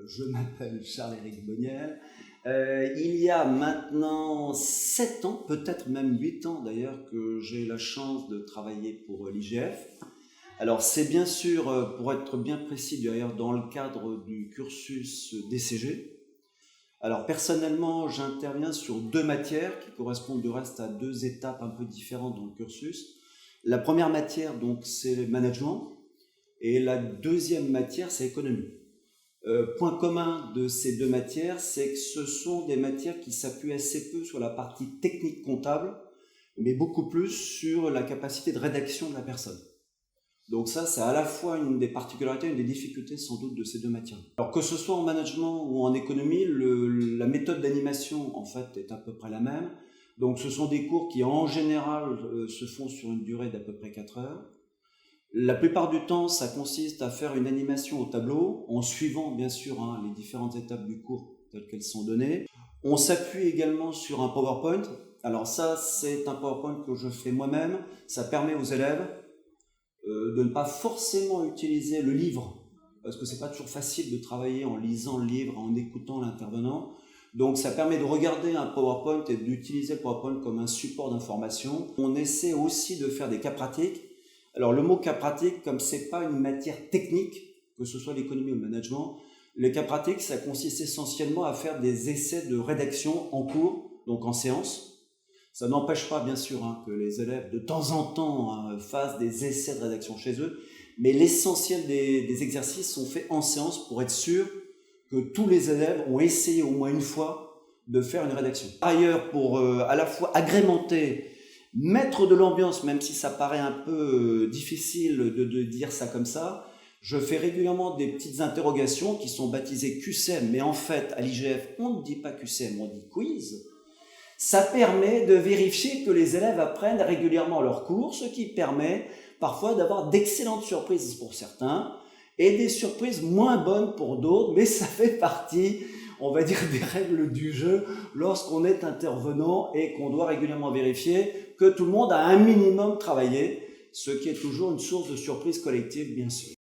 Je m'appelle Charles-Éric Boniel. Il y a maintenant 7 ans, peut-être même 8 ans d'ailleurs, que j'ai la chance de travailler pour l'IGF. Alors c'est bien sûr, pour être bien précis d'ailleurs, dans le cadre du cursus DCG. Alors personnellement, j'interviens sur 2 matières qui correspondent du reste à 2 étapes un peu différentes dans le cursus. La première matière, donc, c'est le management, et la deuxième matière, c'est économie. Point commun de ces 2 matières, c'est que ce sont des matières qui s'appuient assez peu sur la partie technique comptable, mais beaucoup plus sur la capacité de rédaction de la personne. Donc ça, c'est à la fois une des particularités, une des difficultés sans doute de ces 2 matières. Alors que ce soit en management ou en économie, la méthode d'animation en fait est à peu près la même. Donc ce sont des cours qui en général se font sur une durée d'à peu près 4 heures. La plupart du temps, ça consiste à faire une animation au tableau, en suivant bien sûr les différentes étapes du cours telles qu'elles sont données. On s'appuie également sur un PowerPoint. Alors ça, c'est un PowerPoint que je fais moi-même. Ça permet aux élèves de ne pas forcément utiliser le livre, parce que c'est pas toujours facile de travailler en lisant le livre, en écoutant l'intervenant. Donc ça permet de regarder un PowerPoint et d'utiliser le PowerPoint comme un support d'information. On essaie aussi de faire des cas pratiques. Alors le mot cas pratique, comme c'est pas une matière technique, que ce soit l'économie ou le management, les cas pratiques, ça consiste essentiellement à faire des essais de rédaction en cours, donc en séance. Ça n'empêche pas, bien sûr, que les élèves, de temps en temps, fassent des essais de rédaction chez eux, mais l'essentiel des exercices sont faits en séance pour être sûr que tous les élèves ont essayé au moins une fois de faire une rédaction. Par ailleurs, pour à la fois agrémenter, mettre de l'ambiance, même si ça paraît un peu difficile de dire ça comme ça, je fais régulièrement des petites interrogations qui sont baptisées QCM, mais en fait, à l'IGF, on ne dit pas QCM, on dit quiz. Ça permet de vérifier que les élèves apprennent régulièrement leurs cours, ce qui permet parfois d'avoir d'excellentes surprises pour certains et des surprises moins bonnes pour d'autres, mais ça fait partie, on va dire, des règles du jeu lorsqu'on est intervenant et qu'on doit régulièrement vérifier que tout le monde a un minimum travaillé, ce qui est toujours une source de surprise collective, bien sûr.